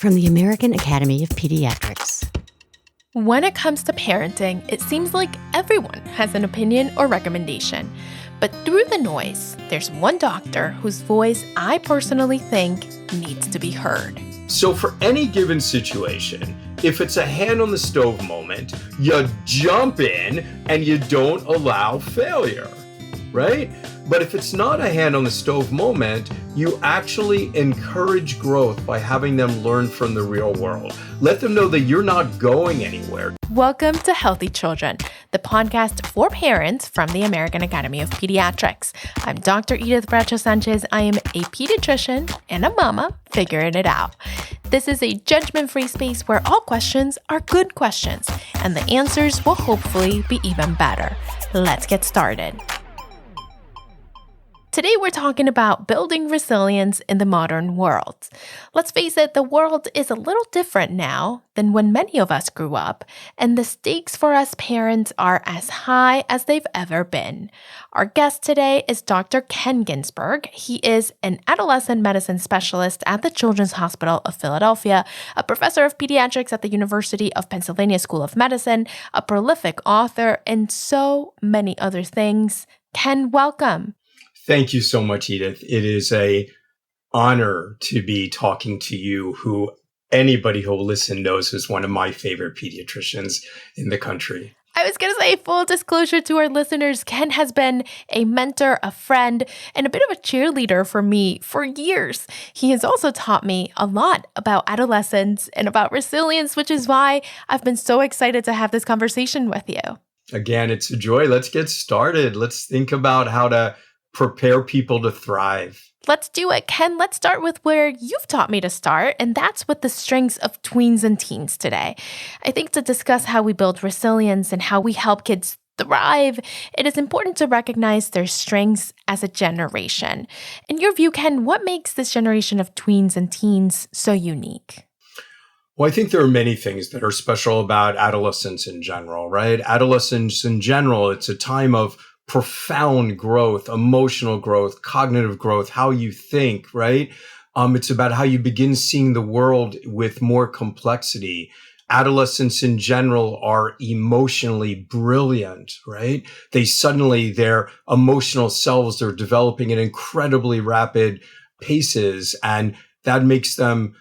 from the American Academy of Pediatrics. When it comes to parenting, it seems like everyone has an opinion or recommendation. But through the noise, there's one doctor whose voice I personally think needs to be heard. So for any given situation, if it's a hand on the stove moment, you jump in and you don't allow failure, right? But if it's not a hand on the stove moment, you actually encourage growth by having them learn from the real world. Let them know that you're not going anywhere. Welcome to Healthy Children, the podcast for parents from the American Academy of Pediatrics. I'm Dr. Edith Bracho Sanchez. I am a pediatrician and a mama figuring it out. This is a judgment-free space where all questions are good questions, and the answers will hopefully be even better. Let's get started. Today, we're talking about building resilience in the modern world. Let's face it, the world is a little different now than when many of us grew up, and the stakes for us parents are as high as they've ever been. Our guest today is Dr. Ken Ginsberg. He is an adolescent medicine specialist at the Children's Hospital of Philadelphia, a professor of pediatrics at the University of Pennsylvania School of Medicine, a prolific author, and so many other things. Ken, welcome. Thank you so much, Edith. It is an honor to be talking to you, who anybody who will listen knows is one of my favorite pediatricians in the country. I was going to say, full disclosure to our listeners, Ken has been a mentor, a friend, and a bit of a cheerleader for me for years. He has also taught me a lot about adolescence and about resilience, which is why I've been so excited to have this conversation with you. Again, it's a joy. Let's get started. Let's think about how to prepare people to thrive. Let's do it, Ken. Let's start with where you've taught me to start, and that's with the strengths of tweens and teens today. I think to discuss how we build resilience and how we help kids thrive, it is important to recognize their strengths as a generation. In your view, Ken, what makes this generation of tweens and teens so unique? Well, I think there are many things that are special about adolescence in general, right? Adolescence in general, it's a time of profound growth, emotional growth, cognitive growth, how you think, right? It's about how you begin seeing the world with more complexity. Adolescents in general are emotionally brilliant, right? Their emotional selves are developing at incredibly rapid paces, and that makes them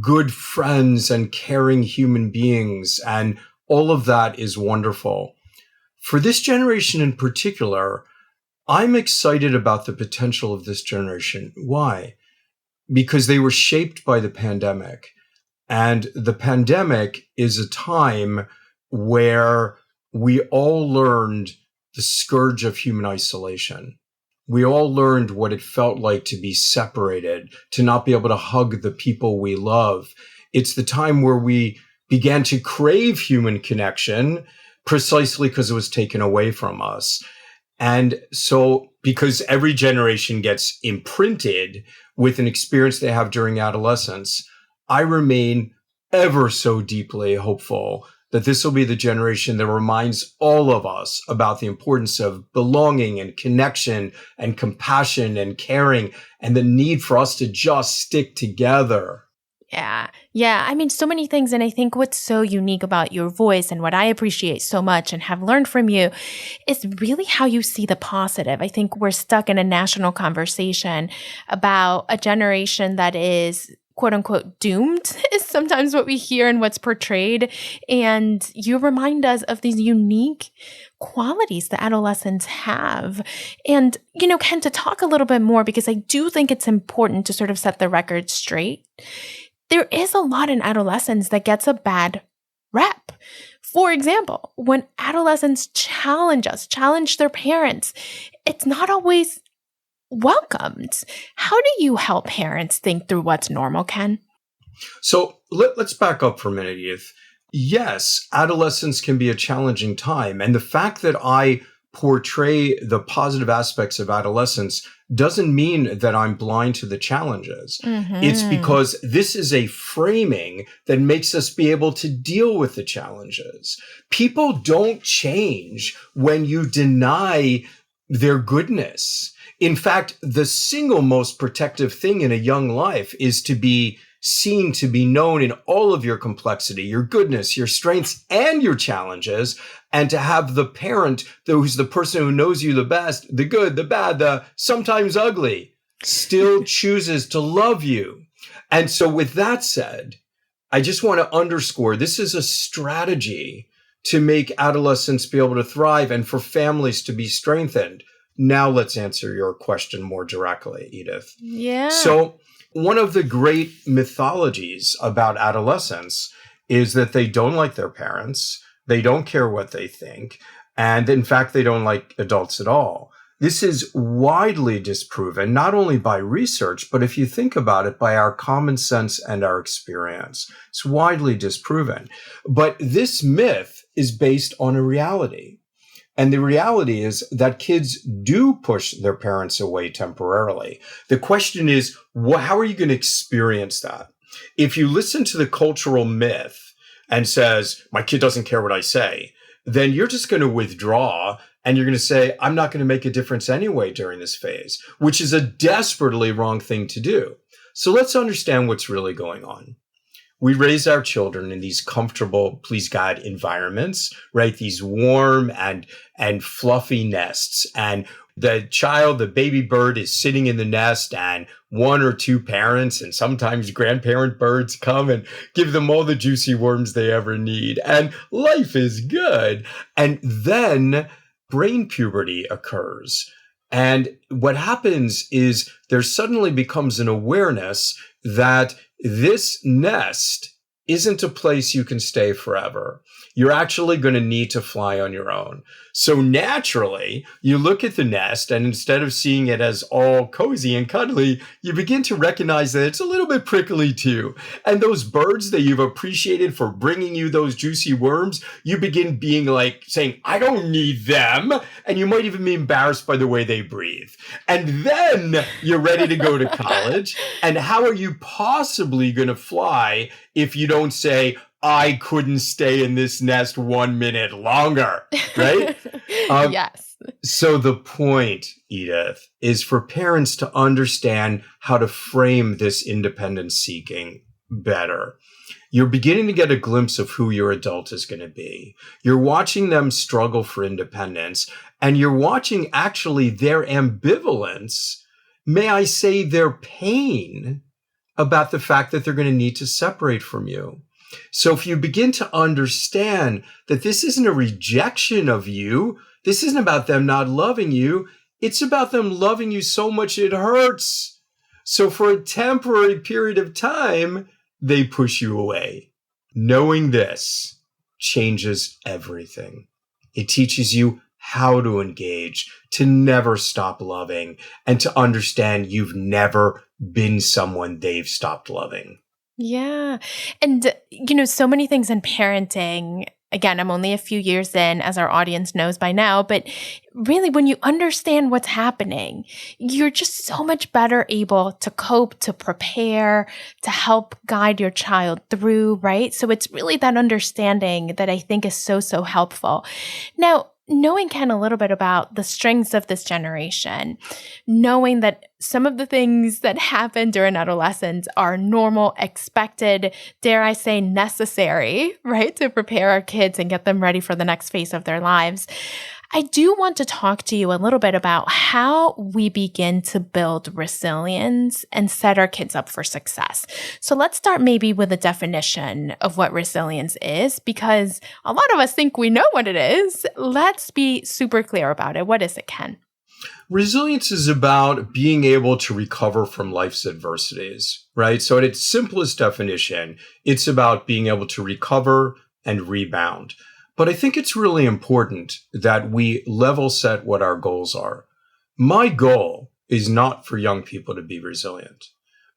good friends and caring human beings. And all of that is wonderful. For this generation in particular, I'm excited about the potential of this generation. Why? Because they were shaped by the pandemic. And the pandemic is a time where we all learned the scourge of human isolation. We all learned what it felt like to be separated, to not be able to hug the people we love. It's the time where we began to crave human connection, precisely because it was taken away from us. And so, because every generation gets imprinted with an experience they have during adolescence, I remain ever so deeply hopeful that this will be the generation that reminds all of us about the importance of belonging and connection and compassion and caring and the need for us to just stick together. Yeah. I mean, so many things. And I think what's so unique about your voice and what I appreciate so much and have learned from you is really how you see the positive. I think we're stuck in a national conversation about a generation that is quote unquote doomed is sometimes what we hear and what's portrayed. And you remind us of these unique qualities that adolescents have. And, Ken, to talk a little bit more, because I do think it's important to sort of set the record straight. There is a lot in adolescence that gets a bad rep. For example, when adolescents challenge their parents, it's not always welcomed. How do you help parents think through what's normal, Ken? So let's back up for a minute, Edith. Yes, adolescence can be a challenging time. And the fact that I portray the positive aspects of adolescence doesn't mean that I'm blind to the challenges. Mm-hmm. It's because this is a framing that makes us be able to deal with the challenges. People don't change when you deny their goodness. In fact, the single most protective thing in a young life is to be seen, to be known in all of your complexity, your goodness, your strengths, and your challenges, and to have the parent who's the person who knows you the best, the good, the bad, the sometimes ugly, still chooses to love you. And so with that said, I just want to underscore, this is a strategy to make adolescents be able to thrive and for families to be strengthened. Now let's answer your question more directly, Edith. Yeah. So one of the great mythologies about adolescents is that they don't like their parents, they don't care what they think, and in fact, they don't like adults at all. This is widely disproven, not only by research, but if you think about it, by our common sense and our experience. It's widely disproven. But this myth is based on a reality. And the reality is that kids do push their parents away temporarily. The question is, how are you going to experience that? If you listen to the cultural myth and says, my kid doesn't care what I say, then you're just going to withdraw and you're going to say, I'm not going to make a difference anyway during this phase, which is a desperately wrong thing to do. So let's understand what's really going on. We raise our children in these comfortable, please God, environments, right? These warm and fluffy nests. And the child, the baby bird, is sitting in the nest, and one or two parents and sometimes grandparent birds come and give them all the juicy worms they ever need. And life is good. And then brain puberty occurs. And what happens is there suddenly becomes an awareness that this nest isn't a place you can stay forever. You're actually going to need to fly on your own. So naturally, you look at the nest, and instead of seeing it as all cozy and cuddly, you begin to recognize that it's a little bit prickly too. And those birds that you've appreciated for bringing you those juicy worms, you begin being like saying, I don't need them. And you might even be embarrassed by the way they breathe. And then you're ready to go to college. And how are you possibly going to fly if you don't say, I couldn't stay in this nest 1 minute longer, right? Yes. So the point, Edith, is for parents to understand how to frame this independence seeking better. You're beginning to get a glimpse of who your adult is going to be. You're watching them struggle for independence, and you're watching actually their ambivalence, may I say their pain, about the fact that they're going to need to separate from you. So if you begin to understand that this isn't a rejection of you, this isn't about them not loving you, it's about them loving you so much it hurts. So for a temporary period of time, they push you away. Knowing this changes everything. It teaches you how to engage, to never stop loving, and to understand you've never been someone they've stopped loving. Yeah. And, so many things in parenting. Again, I'm only a few years in, as our audience knows by now, but really when you understand what's happening, you're just so much better able to cope, to prepare, to help guide your child through, right? So it's really that understanding that I think is so, so helpful. Now, knowing, Ken, a little bit about the strengths of this generation, knowing that some of the things that happen during adolescence are normal, expected, dare I say necessary, right, to prepare our kids and get them ready for the next phase of their lives. I do want to talk to you a little bit about how we begin to build resilience and set our kids up for success. So let's start maybe with a definition of what resilience is, because a lot of us think we know what it is. Let's be super clear about it. What is it, Ken? Resilience is about being able to recover from life's adversities, right? So at its simplest definition, it's about being able to recover and rebound. But I think it's really important that we level set what our goals are. My goal is not for young people to be resilient.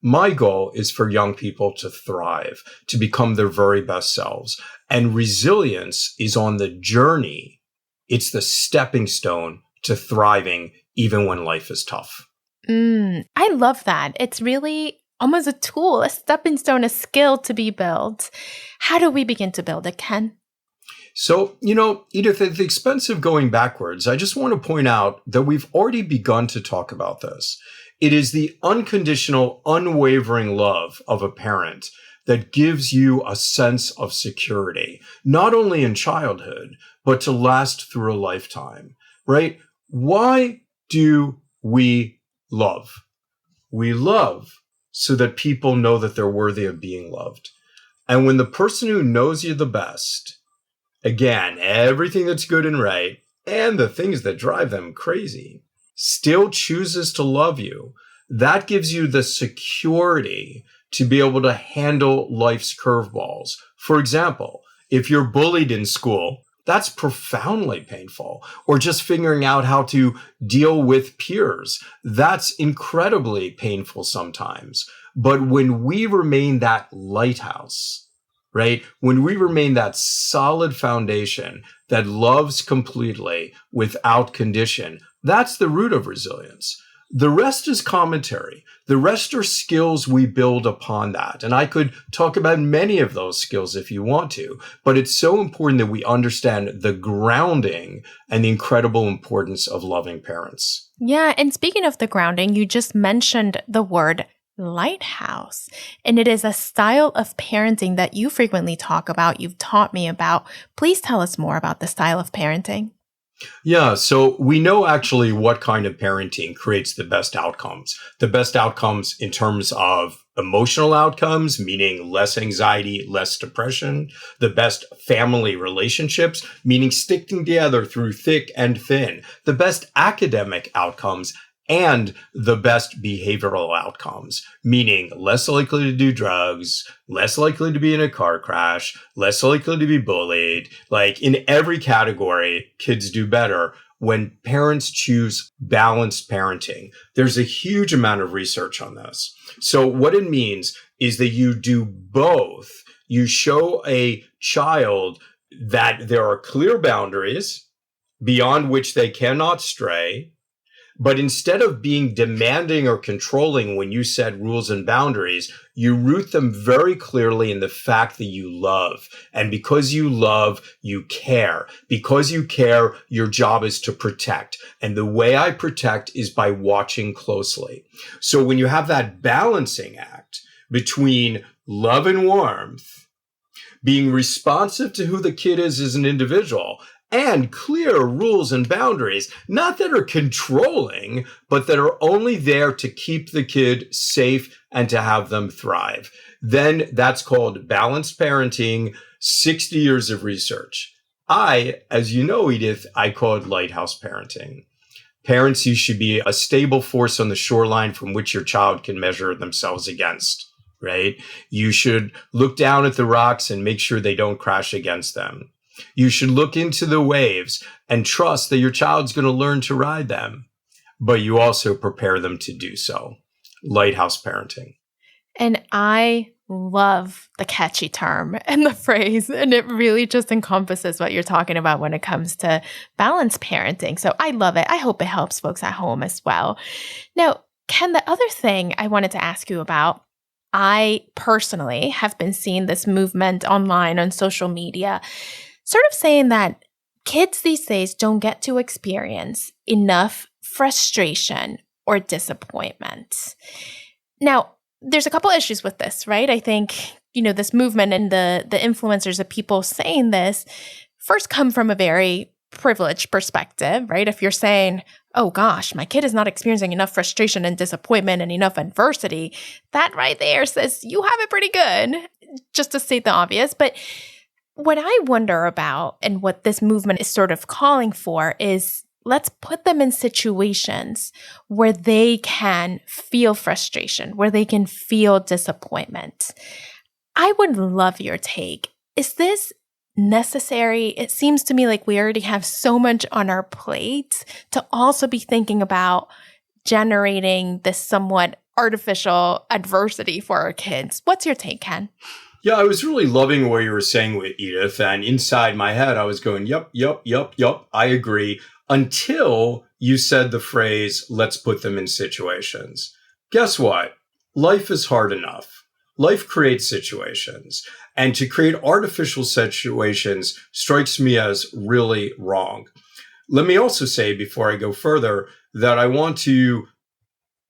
My goal is for young people to thrive, to become their very best selves. And resilience is on the journey. It's the stepping stone to thriving, even when life is tough. I love that. It's really almost a tool, a stepping stone, a skill to be built. How do we begin to build it, Ken? So, Edith, at the expense of going backwards, I just want to point out that we've already begun to talk about this. It is the unconditional, unwavering love of a parent that gives you a sense of security, not only in childhood, but to last through a lifetime, right? Why do we love? We love so that people know that they're worthy of being loved. And when the person who knows you the best, again, everything that's good and right, and the things that drive them crazy, still chooses to love you, that gives you the security to be able to handle life's curveballs. For example, if you're bullied in school, that's profoundly painful. Or just figuring out how to deal with peers, that's incredibly painful sometimes. But when we remain that lighthouse, right? When we remain that solid foundation that loves completely without condition, that's the root of resilience. The rest is commentary. The rest are skills we build upon that. And I could talk about many of those skills if you want to, but it's so important that we understand the grounding and the incredible importance of loving parents. Yeah. And speaking of the grounding, you just mentioned the word lighthouse. And it is a style of parenting that you frequently talk about, you've taught me about. Please tell us more about the style of parenting. Yeah, so we know actually what kind of parenting creates the best outcomes. The best outcomes in terms of emotional outcomes, meaning less anxiety, less depression. The best family relationships, meaning sticking together through thick and thin. The best academic outcomes, and the best behavioral outcomes, meaning less likely to do drugs, less likely to be in a car crash, less likely to be bullied. Like in every category, kids do better when parents choose balanced parenting. There's a huge amount of research on this. So what it means is that you do both. You show a child that there are clear boundaries beyond which they cannot stray. But instead of being demanding or controlling when you set rules and boundaries, you root them very clearly in the fact that you love. And because you love, you care. Because you care, your job is to protect. And the way I protect is by watching closely. So when you have that balancing act between love and warmth, being responsive to who the kid is as an individual, and clear rules and boundaries, not that are controlling, but that are only there to keep the kid safe and to have them thrive. Then that's called balanced parenting, 60 years of research. As you know, Edith, I call it lighthouse parenting. Parents, you should be a stable force on the shoreline from which your child can measure themselves against, right? You should look down at the rocks and make sure they don't crash against them. You should look into the waves and trust that your child's going to learn to ride them, but you also prepare them to do so. Lighthouse parenting. And I love the catchy term and the phrase, and it really just encompasses what you're talking about when it comes to balanced parenting. So I love it. I hope it helps folks at home as well. Now, Ken, the other thing I wanted to ask you about, I personally have been seeing this movement online on social media, sort of saying that kids these days don't get to experience enough frustration or disappointment. Now, there's a couple issues with this, right? I think, this movement and the influencers of people saying this first come from a very privileged perspective, right? If you're saying, oh gosh, my kid is not experiencing enough frustration and disappointment and enough adversity, that right there says you have it pretty good, just to state the obvious. But what I wonder about and what this movement is sort of calling for is let's put them in situations where they can feel frustration, where they can feel disappointment. I would love your take. Is this necessary? It seems to me like we already have so much on our plate to also be thinking about generating this somewhat artificial adversity for our kids. What's your take, Ken? Yeah, I was really loving what you were saying with Edith. And inside my head, I was going, yep, I agree. Until you said the phrase, let's put them in situations. Guess what? Life is hard enough. Life creates situations. And to create artificial situations strikes me as really wrong. Let me also say, before I go further, that I want to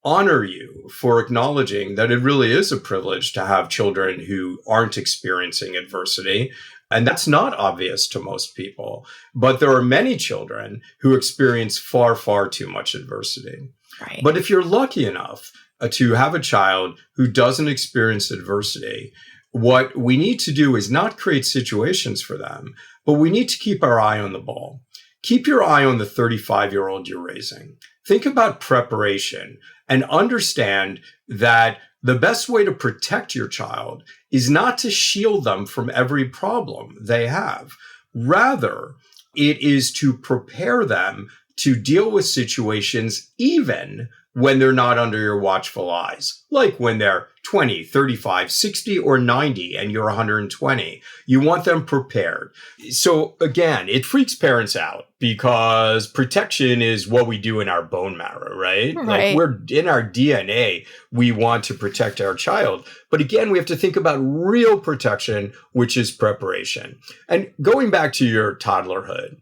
honor you for acknowledging that it really is a privilege to have children who aren't experiencing adversity. And that's not obvious to most people. But there are many children who experience far, far too much adversity. Right. But if you're lucky enough to have a child who doesn't experience adversity, what we need to do is not create situations for them, but we need to keep our eye on the ball. Keep your eye on the 35-year-old you're raising. Think about preparation and understand that the best way to protect your child is not to shield them from every problem they have. Rather, it is to prepare them to deal with situations even when they're not under your watchful eyes, like when they're 20, 35, 60, or 90, and you're 120. You want them prepared. So again, it freaks parents out because protection is what we do in our bone marrow, right? Like we're in our DNA, we want to protect our child. But again, we have to think about real protection, which is preparation. And going back to your toddlerhood,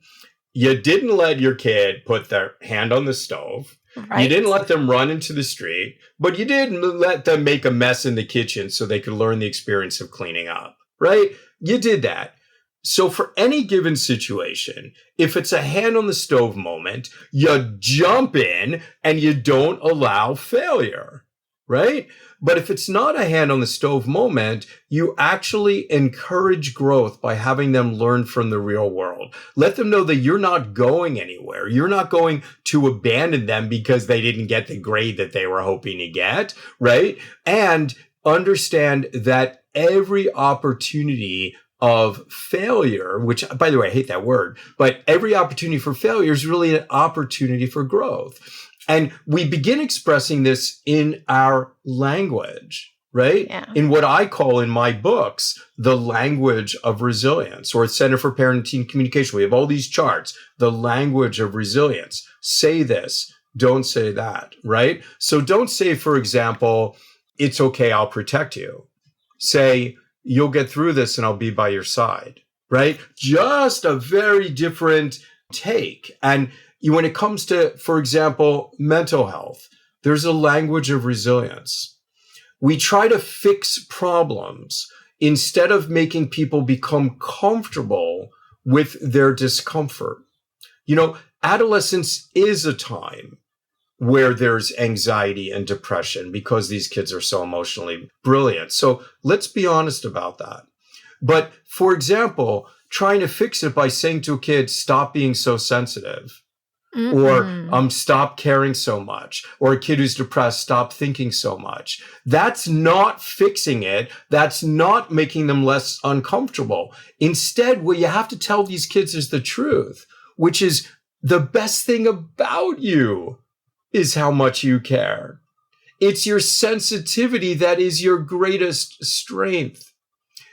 you didn't let your kid put their hand on the stove. Right. You didn't let them run into the street, but you did let them make a mess in the kitchen so they could learn the experience of cleaning up, right? You did that. So for any given situation, if it's a hand on the stove moment, you jump in and you don't allow failure, right? But if it's not a hand on the stove moment, you actually encourage growth by having them learn from the real world. Let them know that you're not going anywhere. You're not going to abandon them because they didn't get the grade that they were hoping to get, right? And understand that every opportunity of failure, which, by the way, I hate that word, but every opportunity for failure is really an opportunity for growth. And we begin expressing this in our language, right? Yeah. In what I call in my books, the language of resilience, or Center for Parent and Teen Communication. We have all these charts, the language of resilience. Say this, don't say that, right? So don't say, for example, it's okay, I'll protect you. Say, you'll get through this and I'll be by your side, right? Just a very different take. And when it comes to, for example, mental health, there's a language of resilience. We try to fix problems instead of making people become comfortable with their discomfort. Adolescence is a time where there's anxiety and depression because these kids are so emotionally brilliant. So let's be honest about that. But for example, trying to fix it by saying to a kid, stop being so sensitive. Or stop caring so much, or a kid who's depressed, stop thinking so much. That's not fixing it. That's not making them less uncomfortable. Instead, what you have to tell these kids is the truth, which is the best thing about you is how much you care. It's your sensitivity that is your greatest strength.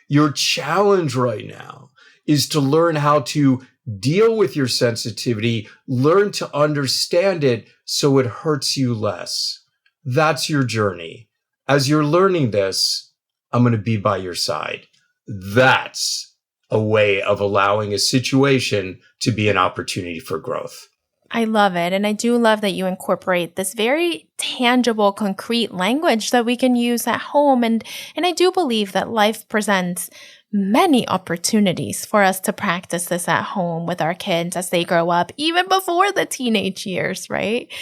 Your challenge right now is to learn how to deal with your sensitivity, learn to understand it so it hurts you less. That's your journey. As you're learning this, I'm going to be by your side. That's a way of allowing a situation to be an opportunity for growth. I love it. And I do love that you incorporate this very tangible, concrete language that we can use at home. And I do believe that life presents many opportunities for us to practice this at home with our kids as they grow up, even before the teenage years, right?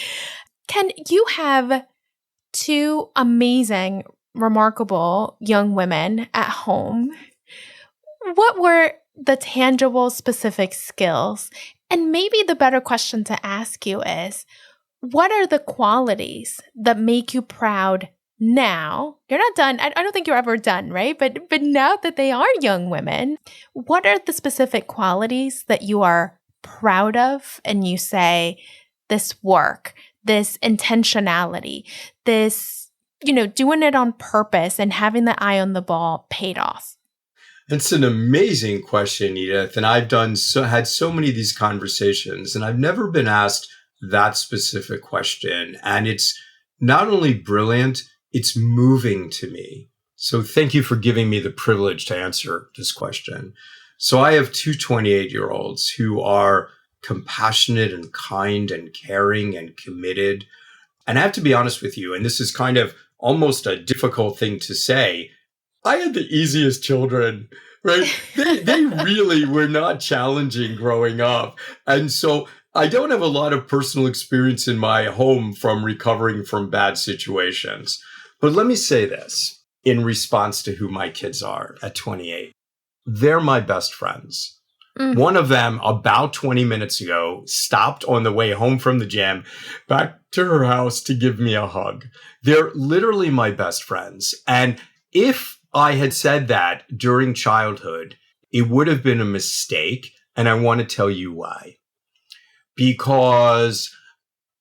Ken, you have two amazing, remarkable young women at home. What were the tangible, specific skills? And maybe the better question to ask you is, what are the qualities that make you proud now? You're not done. I don't think you're ever done, right? But now that they are young women, what are the specific qualities that you are proud of and you say, this work, this intentionality, this, doing it on purpose and having the eye on the ball paid off? It's an amazing question, Edith. And I've had so many of these conversations, and I've never been asked that specific question. And it's not only brilliant, it's moving to me. So thank you for giving me the privilege to answer this question. So I have two 28-year-olds who are compassionate and kind and caring and committed. And I have to be honest with you, and this is kind of almost a difficult thing to say. I had the easiest children, right? They really were not challenging growing up. And so I don't have a lot of personal experience in my home from recovering from bad situations. But let me say this in response to who my kids are at 28. They're my best friends. One of them, about 20 minutes ago, stopped on the way home from the gym back to her house to give me a hug. They're literally my best friends. And if I had said that during childhood, it would have been a mistake. And I want to tell you why. Because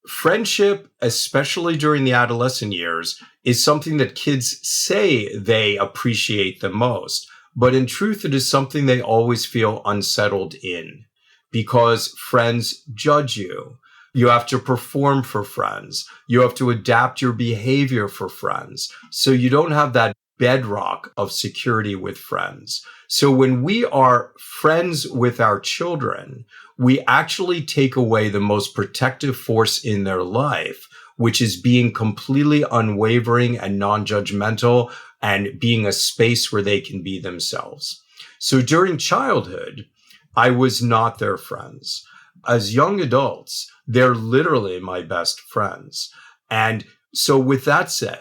friendship, especially during the adolescent years, is something that kids say they appreciate the most. But in truth, it is something they always feel unsettled in because friends judge you. You have to perform for friends. You have to adapt your behavior for friends. So you don't have that bedrock of security with friends. So when we are friends with our children, we actually take away the most protective force in their life, which is being completely unwavering and non-judgmental and being a space where they can be themselves. So during childhood, I was not their friends. As young adults, they're literally my best friends. And so with that said,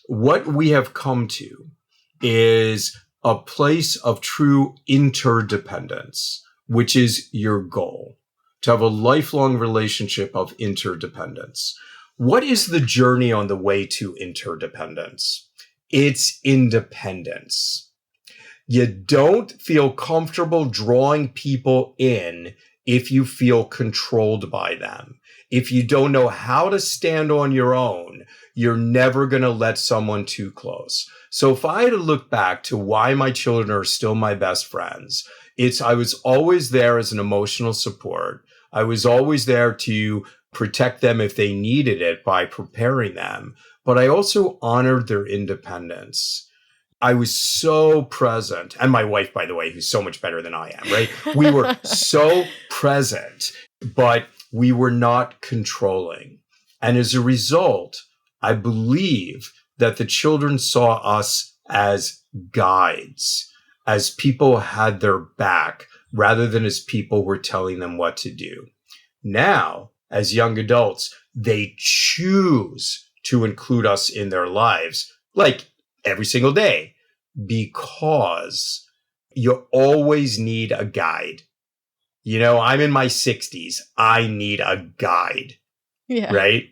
what we have come to is a place of true interdependence, which is your goal, to have a lifelong relationship of interdependence. What is the journey on the way to interdependence? It's independence. You don't feel comfortable drawing people in if you feel controlled by them. If you don't know how to stand on your own, you're never going to let someone too close. So if I had to look back to why my children are still my best friends, I was always there as an emotional support. I was always there to protect them if they needed it by preparing them. But I also honored their independence. I was so present. And my wife, by the way, who's so much better than I am, right? We were so present, but we were not controlling. And as a result, I believe that the children saw us as guides, as people had their back, rather than as people were telling them what to do. Now, as young adults, they choose to include us in their lives, like every single day, because you always need a guide. You know, I'm in my 60s. I need a guide. Yeah. Right?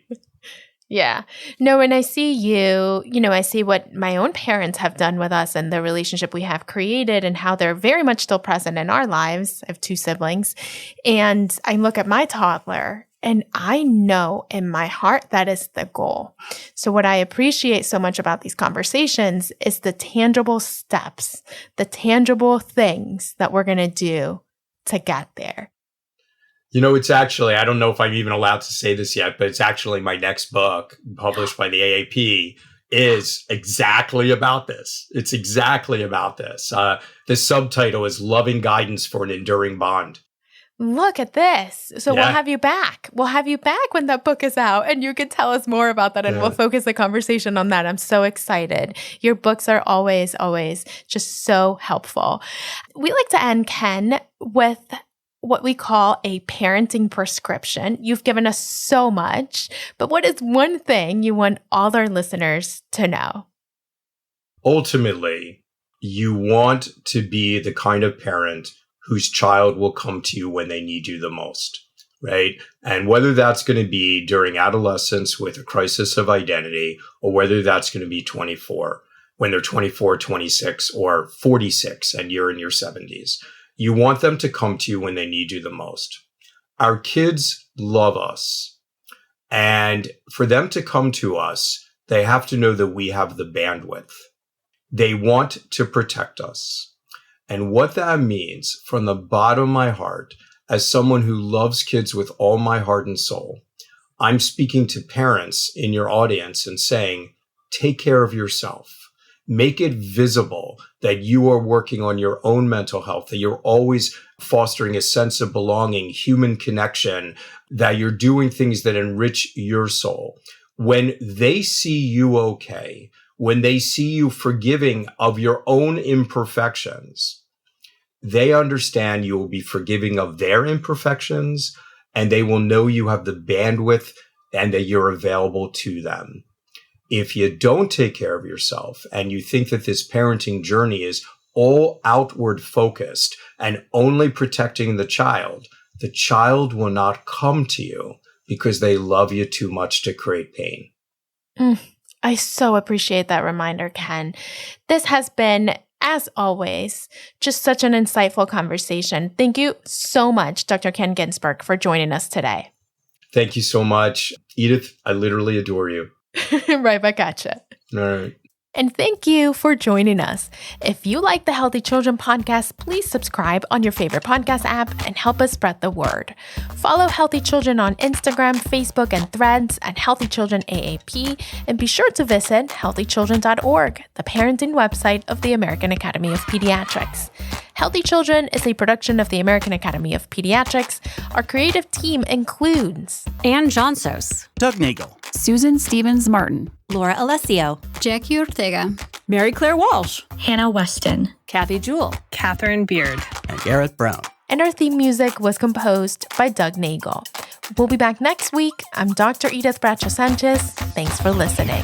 Yeah. No, and I see I see what my own parents have done with us and the relationship we have created and how they're very much still present in our lives. I have 2 siblings. And I look at my toddler and I know in my heart that is the goal. So what I appreciate so much about these conversations is the tangible steps, the tangible things that we're going to do to get there. You know, it's actually, I don't know if I'm even allowed to say this yet, but it's actually my next book published by the AAP is exactly about this. It's exactly about this. The subtitle is Loving Guidance for an Enduring Bond. Look at this. So we'll have you back. We'll have you back when that book is out and you can tell us more about that and we'll focus the conversation on that. I'm so excited. Your books are always, always just so helpful. We like to end, Ken, with what we call a parenting prescription. You've given us so much, but what is one thing you want all our listeners to know? Ultimately, you want to be the kind of parent whose child will come to you when they need you the most, right? And whether that's going to be during adolescence with a crisis of identity, or whether that's going to be 24, when they're 24, 26, or 46, and you're in your 70s. You want them to come to you when they need you the most. Our kids love us. And for them to come to us, they have to know that we have the bandwidth. They want to protect us. And what that means from the bottom of my heart, as someone who loves kids with all my heart and soul, I'm speaking to parents in your audience and saying, take care of yourself. Make it visible that you are working on your own mental health, that you're always fostering a sense of belonging, human connection, that you're doing things that enrich your soul. when they see you okay, when they see you forgiving of your own imperfections, they understand you will be forgiving of their imperfections, and they will know you have the bandwidth and that you're available to them. If you don't take care of yourself and you think that this parenting journey is all outward focused and only protecting the child will not come to you because they love you too much to create pain. I so appreciate that reminder, Ken. This has been, as always, just such an insightful conversation. Thank you so much, Dr. Ken Ginsberg, for joining us today. Thank you so much. Edith, I literally adore you. Right back at you. All right. And thank you for joining us. If you like the Healthy Children podcast, please subscribe on your favorite podcast app and help us spread the word. Follow Healthy Children on Instagram, Facebook, and Threads at Healthy Children AAP, and be sure to visit healthychildren.org, the parenting website of the American Academy of Pediatrics. Healthy Children is a production of the American Academy of Pediatrics. Our creative team includes Ann Johnsos, Doug Nagel, Susan Stevens Martin, Laura Alessio, Jackie Ortega, Mary Claire Walsh, Hannah Weston, Kathy Jewell, Catherine Beard, and Garrett Brown. And our theme music was composed by Doug Nagel. We'll be back next week. I'm Dr. Edith Bracho Sanchez. Thanks for listening.